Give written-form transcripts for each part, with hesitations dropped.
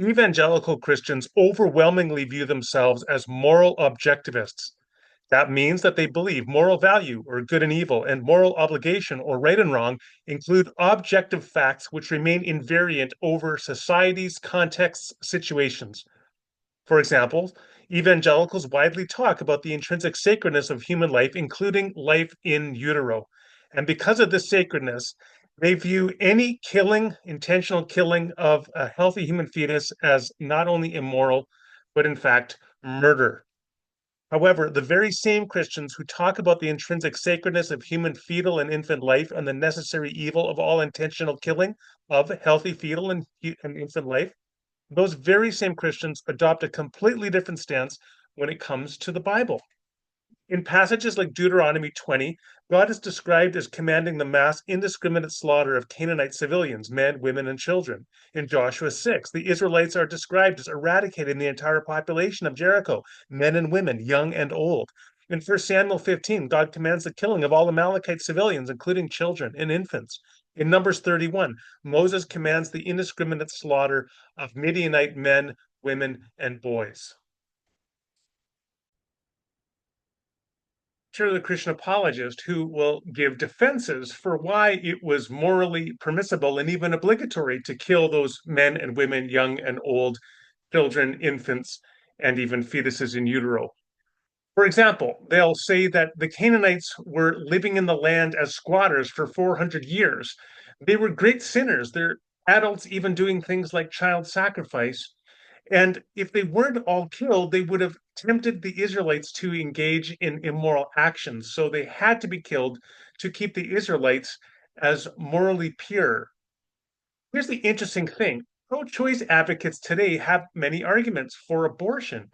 Evangelical Christians overwhelmingly view themselves as moral objectivists. That means that they believe moral value, or good and evil, and moral obligation, or right and wrong, include objective facts which remain invariant over society's contexts, situations. For example, evangelicals widely talk about the intrinsic sacredness of human life, including life in utero. And because of this sacredness, they view any killing, intentional killing of a healthy human fetus as not only immoral, but in fact, murder. However, the very same Christians who talk about the intrinsic sacredness of human fetal and infant life and the necessary evil of all intentional killing of healthy fetal and infant life, those very same Christians adopt a completely different stance when it comes to the Bible. In passages like Deuteronomy 20, God is described as commanding the mass indiscriminate slaughter of Canaanite civilians, men, women, and children. In Joshua 6, the Israelites are described as eradicating the entire population of Jericho, men and women, young and old. In 1 Samuel 15, God commands the killing of all Amalekite civilians, including children and infants. In Numbers 31, Moses commands the indiscriminate slaughter of Midianite men, women, and boys. The Christian apologist who will give defenses for why it was morally permissible and even obligatory to kill those men and women, young and old, children, infants, and even fetuses in utero. For example, they'll say that the Canaanites were living in the land as squatters for 400 years. They were great sinners. They're adults even doing things like child sacrifice. And if they weren't all killed, they would have tempted the Israelites to engage in immoral actions. So they had to be killed to keep the Israelites as morally pure. Here's the interesting thing: pro choice advocates today have many arguments for abortion,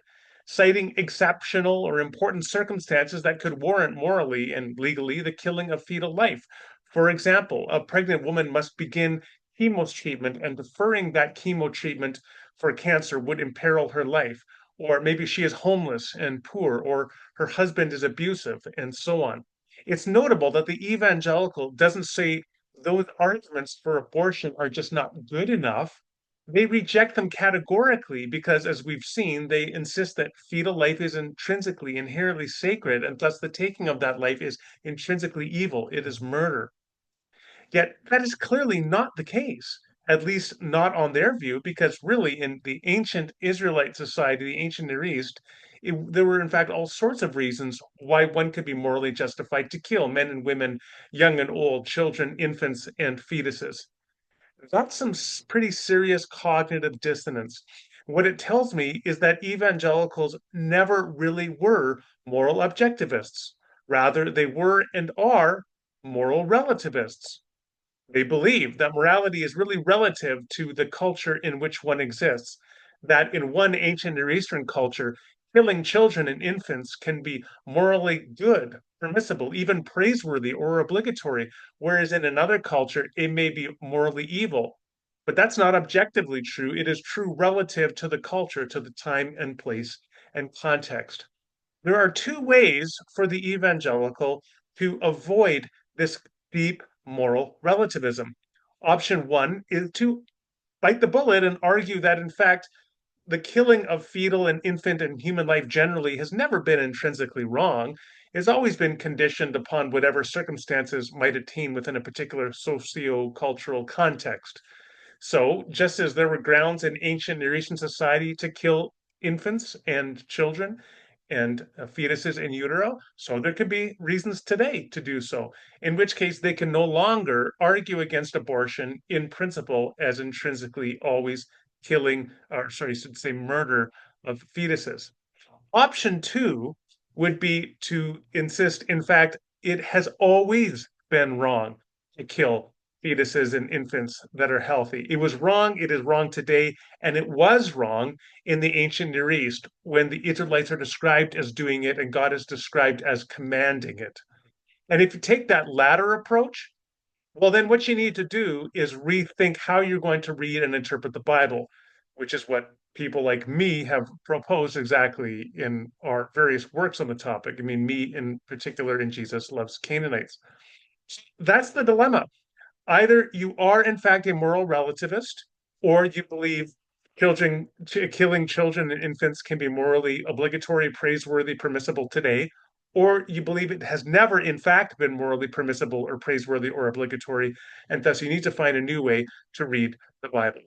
citing exceptional or important circumstances that could warrant morally and legally the killing of fetal life. For example, a pregnant woman must begin chemo treatment, and deferring that chemo treatment for cancer would imperil her life. Or maybe she is homeless and poor, or her husband is abusive, and so on. It's notable that the evangelical doesn't say those arguments for abortion are just not good enough. They reject them categorically because, as we've seen, they insist that fetal life is intrinsically, inherently sacred, and thus the taking of that life is intrinsically evil. It is murder. Yet that is clearly not the case, at least not on their view, because really in the ancient Israelite society, the ancient Near East, there were in fact all sorts of reasons why one could be morally justified to kill men and women, young and old, children, infants, and fetuses. That's some pretty serious cognitive dissonance. What it tells me is that evangelicals never really were moral objectivists. Rather, they were and are moral relativists. They believe that morality is really relative to the culture in which one exists, that in one ancient Near Eastern culture, killing children and infants can be morally good, permissible, even praiseworthy or obligatory, whereas in another culture, it may be morally evil. But that's not objectively true. It is true relative to the culture, to the time and place and context. There are two ways for the evangelical to avoid this deep moral relativism. Option one is to bite the bullet and argue that, in fact, the killing of fetal and infant and human life generally has never been intrinsically wrong. It's always been conditioned upon whatever circumstances might attain within a particular socio-cultural context. So, just as there were grounds in ancient Near Eastern society to kill infants and children and fetuses in utero, so there could be reasons today to do so, in which case they can no longer argue against abortion in principle as intrinsically always killing, or sorry, I should say murder of fetuses. Option two would be to insist, in fact, it has always been wrong to kill fetuses and infants that are healthy. It was wrong, it is wrong today, and it was wrong in the ancient Near East when the Israelites are described as doing it and God is described as commanding it. And if you take that latter approach, well, then what you need to do is rethink how you're going to read and interpret the Bible, which is what people like me have proposed exactly in our various works on the topic. I mean, me in particular in Jesus Loves Canaanites. That's the dilemma. Either you are, in fact, a moral relativist, or you believe killing children and infants can be morally obligatory, praiseworthy, permissible today, or you believe it has never, in fact, been morally permissible or praiseworthy or obligatory, and thus you need to find a new way to read the Bible.